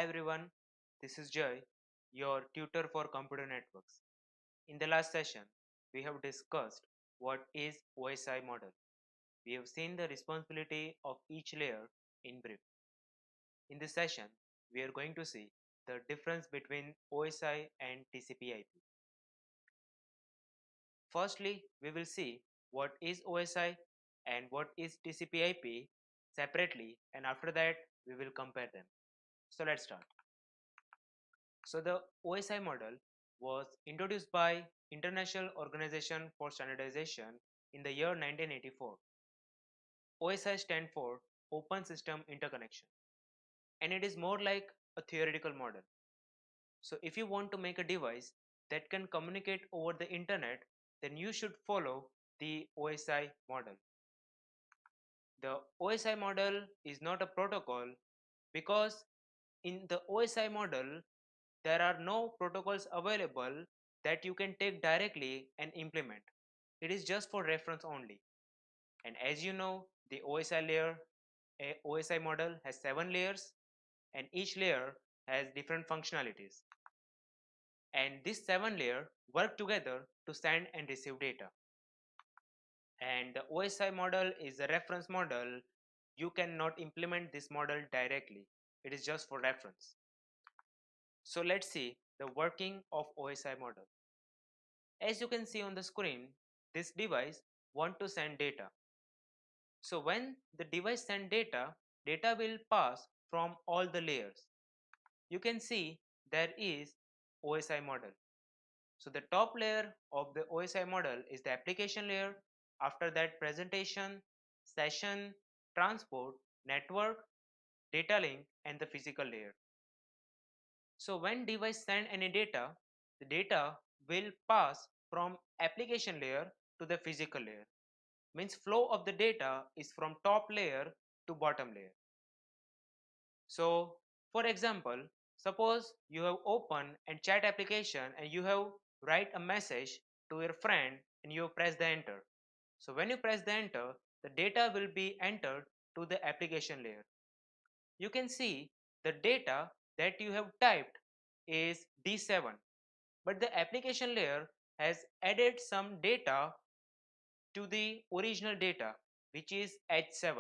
Hi everyone, this is Jay, your tutor for computer networks. In the last session, we have discussed what is OSI model. We have seen the responsibility of each layer in brief. In this session, we are going to see the difference between OSI and TCPIP. Firstly, we will see what is OSI and what is TCPIP separately, and after that, we will compare them. So let's start. So the OSI model was introduced by International Organization for Standardization in the year 1984. OSI stands for Open System Interconnection, and it is more like a theoretical model. So if you want to make a device that can communicate over the internet, then you should follow the OSI model. The OSI model is not a protocol because in the OSI model there are no protocols available that you can take directly and implement. It is just for reference only. And as you know, the OSI model has 7 layers and each layer has different functionalities. And these 7 layers work together to send and receive data. And the OSI model is a reference model. You cannot implement this model directly. It is just for reference. So let's see the working of OSI model. As you can see on the screen, this device want to send data. So when the device send data, data will pass from all the layers. You can see there is OSI model. So the top layer of the OSI model is the application layer. After that, presentation, session, transport, network, data link, and the physical layer. So when device send any data, the data will pass from application layer to the physical layer. Means flow of the data is from top layer to bottom layer. So for example, suppose you have open and chat application and you have write a message to your friend and you press the enter. So when you press the enter, the data will be entered to the application layer. You can see the data that you have typed is D7, but the application layer has added some data to the original data, which is H7.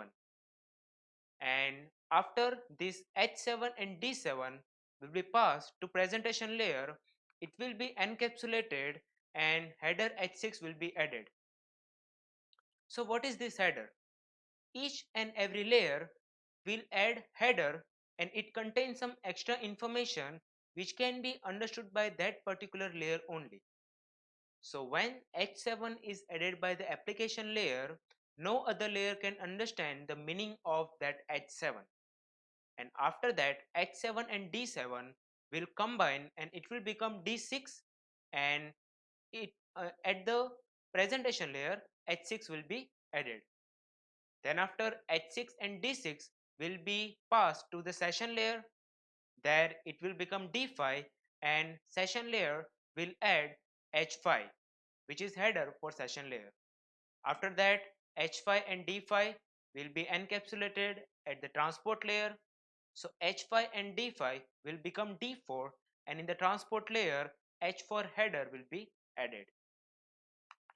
And after this H7 and D7 will be passed to presentation layer, it will be encapsulated and header H6 will be added. So what is this header? Each and every layer will add header and it contains some extra information which can be understood by that particular layer only. So when H7 is added by the application layer, no other layer can understand the meaning of that H7. And after that, H7 and D7 will combine and it will become D6, and at the presentation layer, H6 will be added. Then after H6 and D6 will be passed to the session layer. There it will become D5 and session layer will add H5, which is header for session layer. After that, H5 and D5 will be encapsulated at the transport layer. So H5 and D5 will become D4, and in the transport layer, H4 header will be added.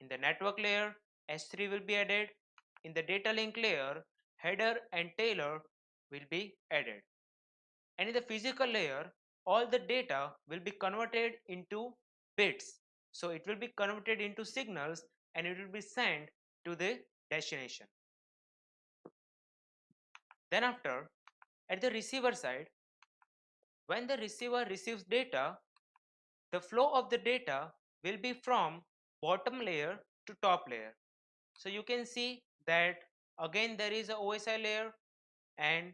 In the network layer, H3 will be added. In the data link layer, header and tailor will be added. And in the physical layer, all the data will be converted into bits. So it will be converted into signals and it will be sent to the destination. Then after, at the receiver side, when the receiver receives data, the flow of the data will be from bottom layer to top layer. So you can see that again there is a OSI layer, and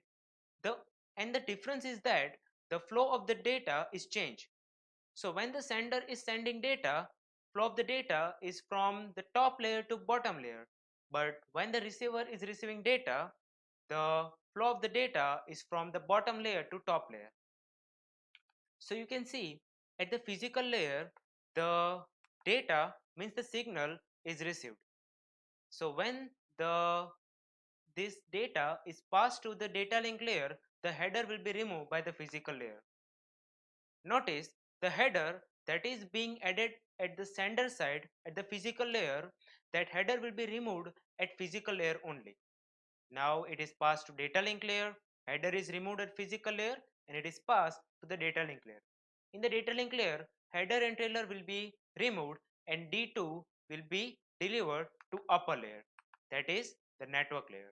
the difference is that the flow of the data is changed. So when the sender is sending data, flow of the data is from the top layer to bottom layer. But when the receiver is receiving data, the flow of the data is from the bottom layer to top layer. So you can see at the physical layer, the data means the signal is received. So when this data is passed to the data link layer, the header will be removed by the physical layer. Notice the header that is being added at the sender side at the physical layer, that header will be removed at physical layer only. Now it is passed to data link layer, header is removed at physical layer and it is passed to the data link layer. In the data link layer, header and trailer will be removed and D2 will be delivered to upper layer, that is the network layer.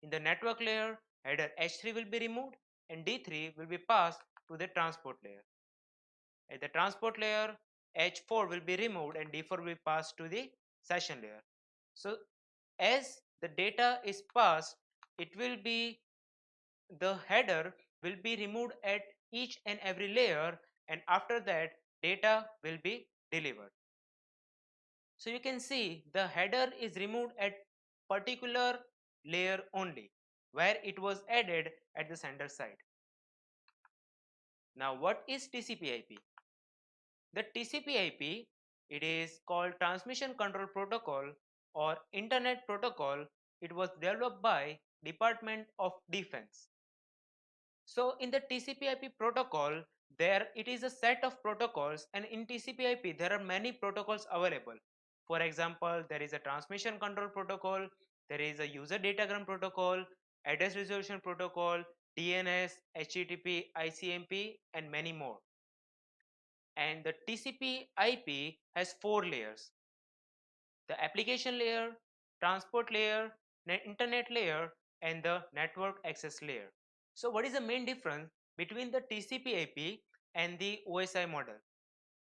In the network layer, header H3 will be removed and D3 will be passed to the transport layer. At the transport layer, H4 will be removed and D4 will be passed to the session layer. So as the data is passed, it will be the header will be removed at each and every layer, and after that data will be delivered. So you can see the header is removed at particular layer only where it was added at the sender side. Now what is TCP/IP? The TCP/IP, it is called Transmission Control Protocol or Internet Protocol. It was developed by Department of Defense. So in the TCP/IP protocol, there it is a set of protocols, and in TCP/IP there are many protocols available. For example, there is a transmission control protocol, there is a user datagram protocol, address resolution protocol, DNS, HTTP, ICMP, and many more. And the TCP/IP has 4 layers: the application layer, transport layer, internet layer, and the network access layer. So what is the main difference between the TCP/IP and the OSI model?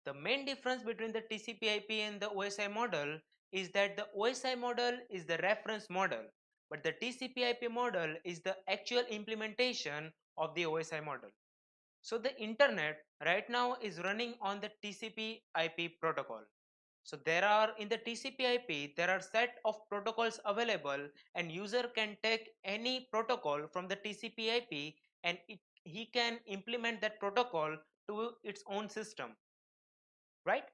The main difference between the TCP/IP and the OSI model is that the OSI model is the reference model, but the TCP/IP model is the actual implementation of the OSI model. So the internet right now is running on the TCP/IP protocol. So there are in the TCP/IP there are set of protocols available, and user can take any protocol from the TCP/IP and he can implement that protocol to its own system, right?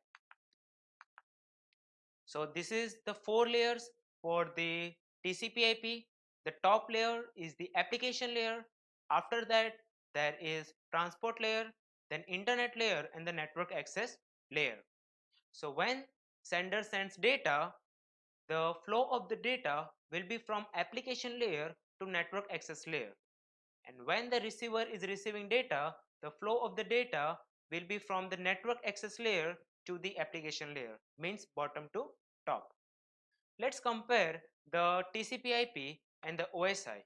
So this is the 4 layers for the TCP/IP. The top layer is the application layer. After that there is transport layer, then internet layer, and the network access layer. So when sender sends data, the flow of the data will be from application layer to network access layer. And when the receiver is receiving data, the flow of the data will be from the network access layer to the application layer, means bottom to top. Let's compare the TCP/IP and the OSI.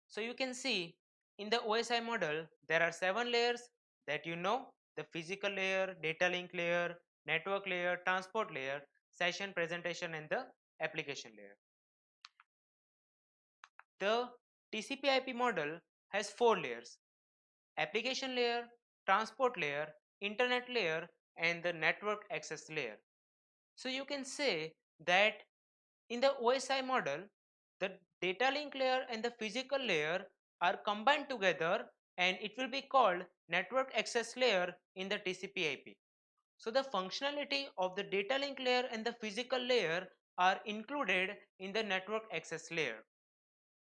So you can see in the OSI model there are 7 layers that you know: the physical layer, data link layer, network layer, transport layer, session, presentation, and the application layer. The TCP/IP model has 4 layers: application layer, transport layer, internet layer, and the network access layer. So you can say that in the OSI model, the data link layer and the physical layer are combined together and it will be called network access layer in the TCP/IP. So the functionality of the data link layer and the physical layer are included in the network access layer.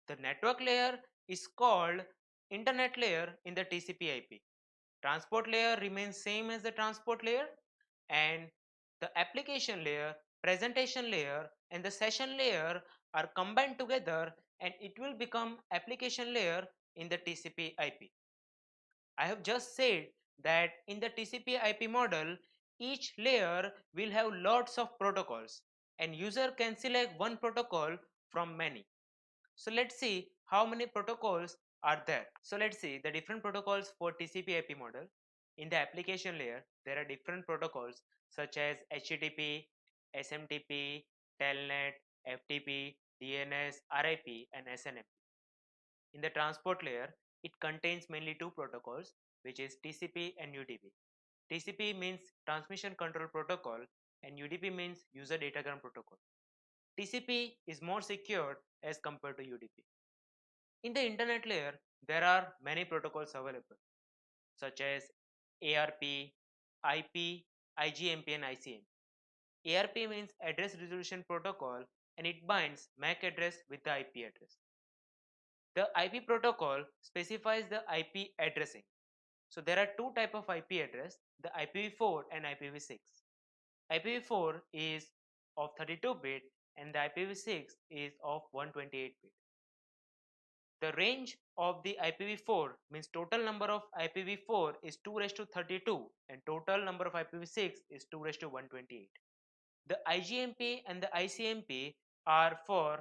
The network layer is called internet layer in the TCP/IP. Transport layer remains same as the transport layer, and the application layer, presentation layer, and the session layer are combined together and it will become application layer in the TCP/IP. I have just said that in the TCP/IP model, each layer will have lots of protocols and user can select one protocol from many. So let's see how many protocols are there. So let's see the different protocols for TCP/IP model. In the application layer, there are different protocols such as HTTP, SMTP, Telnet, FTP, DNS, RIP, and SNMP. In the transport layer, it contains mainly 2 protocols, which is TCP and UDP. TCP means Transmission Control Protocol and UDP means User Datagram Protocol. TCP is more secure as compared to UDP. In the internet layer, there are many protocols available such as ARP, IP, IGMP, and ICMP. ARP means Address Resolution Protocol and it binds MAC address with the IP address. The IP protocol specifies the IP addressing. So there are two type of IP address, the IPv4 and IPv6. IPv4 is of 32-bit and the IPv6 is of 128-bit. The range of the IPv4 means total number of IPv4 is 2 raised to 32 and total number of IPv6 is 2 raised to 128. The IGMP and the ICMP are for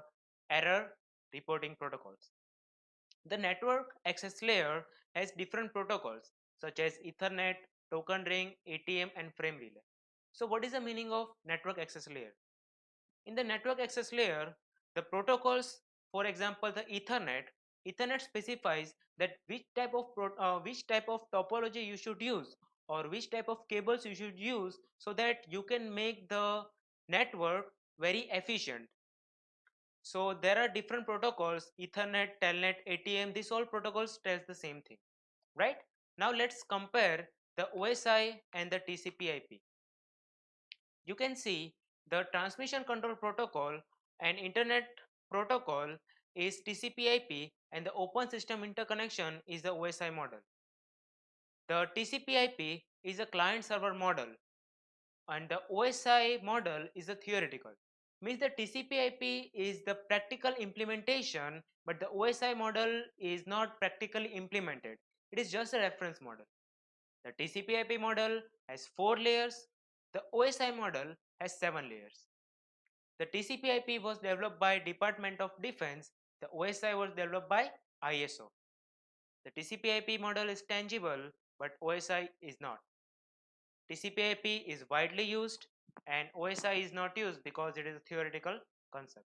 error reporting protocols. The network access layer has different protocols such as Ethernet, token ring, ATM and frame relay. So what is the meaning of network access layer? In the network access layer, the protocols, for example, the Ethernet specifies that which type of topology you should use or which type of cables you should use so that you can make the network very efficient. So there are different protocols, Ethernet, Telnet, ATM, these all protocols tells the same thing, right? Now let's compare the OSI and the TCP/IP. You can see the transmission control protocol and internet protocol is TCP/IP and the open system interconnection is the OSI model. The TCP/IP is a client server model and the OSI model is a theoretical. Means the TCP/IP is the practical implementation but the OSI model is not practically implemented. It is just a reference model. The TCP/IP model has 4 layers, the OSI model has 7 layers. The TCP/IP was developed by Department of Defense, the OSI was developed by ISO. The TCP/IP model is tangible but OSI is not. TCP/IP is widely used and OSI is not used because it is a theoretical concept.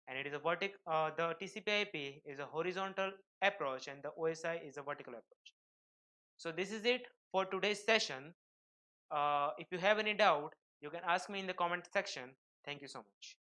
And it is a the TCP/IP is a horizontal approach and the OSI is a vertical approach. So this is it for today's session. If you have any doubt, you can ask me in the comment section. Thank you so much.